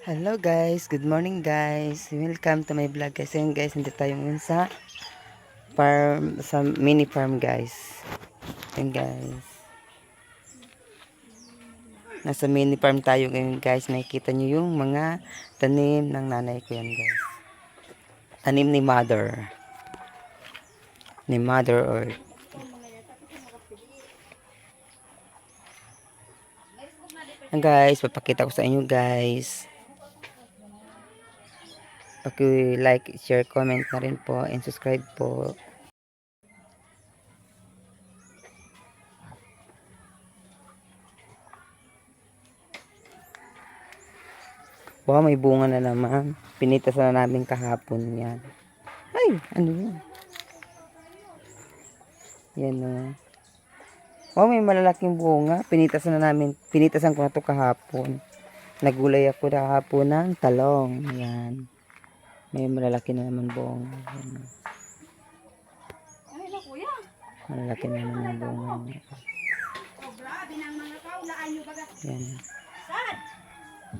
Hello guys, good morning guys. Welcome to my vlog guys. Ayun guys, hindi tayo ngayon sa farm, sa mini farm guys. Ayun guys. Nasa mini farm tayo ngayon guys. Nakikita nyo yung mga tanim ng nanay ko yan guys. Tanim ni mother. Ni mother earth. Ayun guys, papakita ko sa inyo guys. Paki-like, share, comment na rin po, and subscribe po. Wow, may bunga na naman. Pinitas na namin kahapon yan. Ay, ano yun? Yan o. Wow, may malalaking bunga. Pinitasan ko na ito kahapon. Nagulay ako kahapon ng talong. Yan. May malalaki na naman bunga. Yan. Malalaki na naman yung bunga. Yan.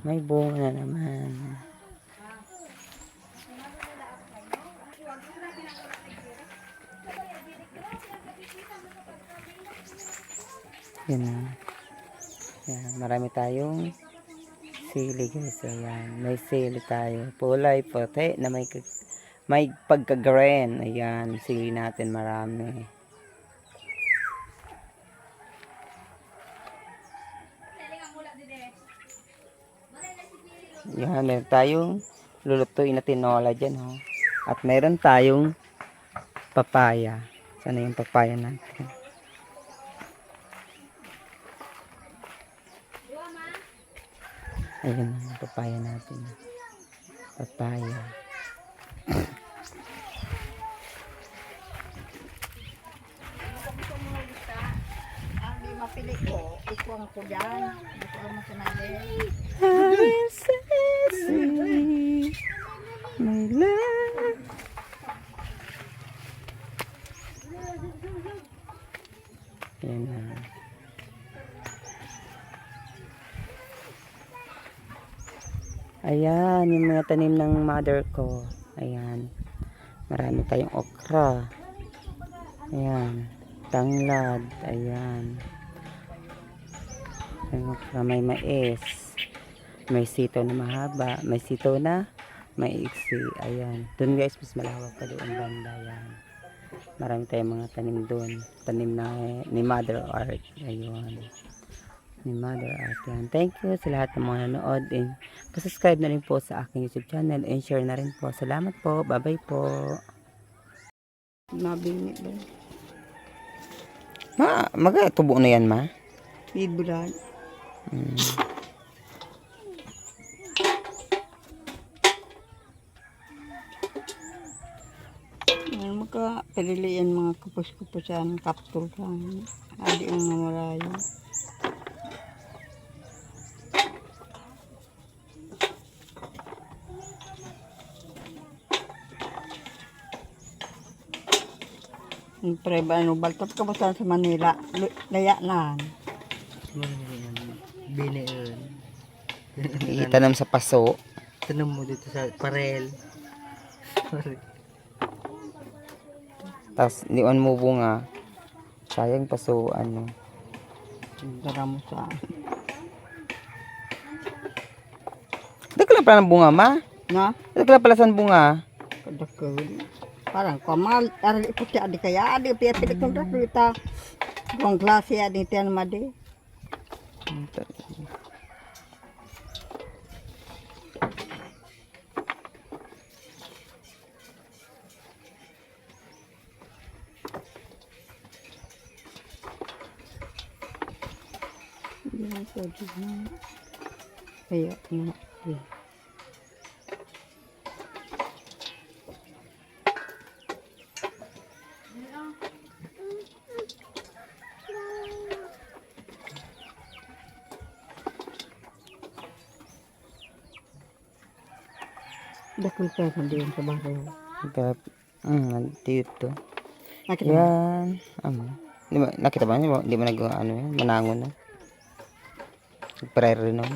May bunga na naman. Yan na. Yan. Marami tayong sili guys. Ayan. May sili tayo. Kulay puti na may pagka-green. Ayan. Sili natin marami. Yan. Meron tayong lulutuin na tinola dyan. Oh. At meron tayong papaya. Sana yung papaya natin. Ayan ang papaya natin. Papaya. Ang mapili ko, ikuang ko dyan. Ito ang masanali. My love. Ayan na. Ayan, yung mga tanim ng mother ko. Ayan. Marami tayong okra. Ayan. Tanglad. Ayan. Yung okra, may mais. May sitaw na mahaba. May sitaw na maiksi. Ayan. Doon guys, mas malawak pa doon banda. Ayan. Marami tayong mga tanim doon. Tanim na ni Mother Earth. Ayun. Ni Mother Earth. Yan. Thank you sa lahat ng mga nanood. And pasubscribe na rin po sa aking YouTube channel. And share na rin po. Salamat po. Bye-bye po. Mabinit ba? Tubo na yan, ma? Ibrad. Magka-pililian mga kupos-kuposan, kaptul lang. Adi ang namarayo. Siyempre ba, baltot ka ba sa Manila? Laya na. Binian. Itanam sa paso. Tanong mo dito sa parel. Tapos, liwan mo bunga. Sayang paso, ano. Dara mo sa... Dagla pala ng bunga, ma? Na? Dagla pala sa bunga. Kadakul. Parang kamal. Arali po siya adi kaya. Adi pilit kong rasulita. Buang klase adi tiyan madi. Kaya na. Dakul pa sa diyan sa baro. Dito. Nakita mo? Yan. Nakita ba? Di ba nag, ano yan? Manangon na. Prairie no.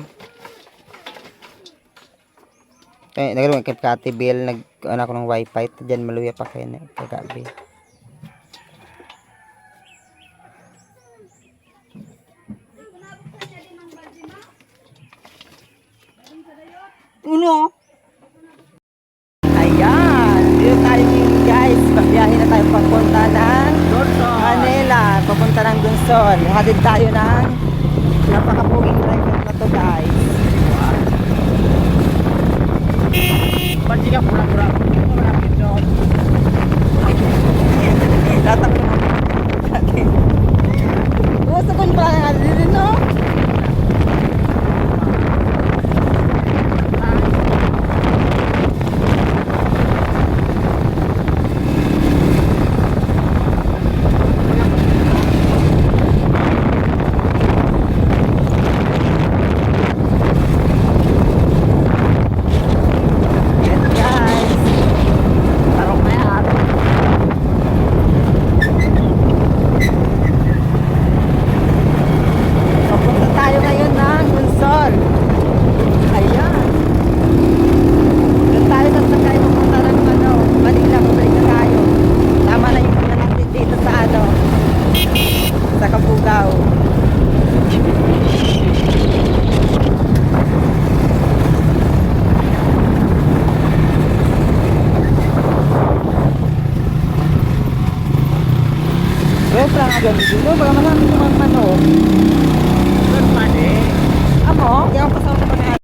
Nagkaroon kay Kati Bill, nag-ano ko ng wifi. Diyan maluya pa kayo na kagabi. Uno. Ayan, dito tayo ngayon guys. Pabiyahe na tayo papunta ng Manila. Papunta ng Dunsol. Hatid tayo ng napakapuging driver na to guys. Pati ka pura-pura. Malapit doon. Tatak na natin. Gusto ko pala nga dito, no? Yes, guys. Tarong na yan. Papunta tayo ngayon ng Luzon. Ayan. Doon tayo sasakay papunta ng Manila. Pabalik na tayo. Tama na yung pagka natin dito sa sa Kabugao. Well, parang agad dito. Baka marami naman manok. Doon pa din. Amo, di ako pasama na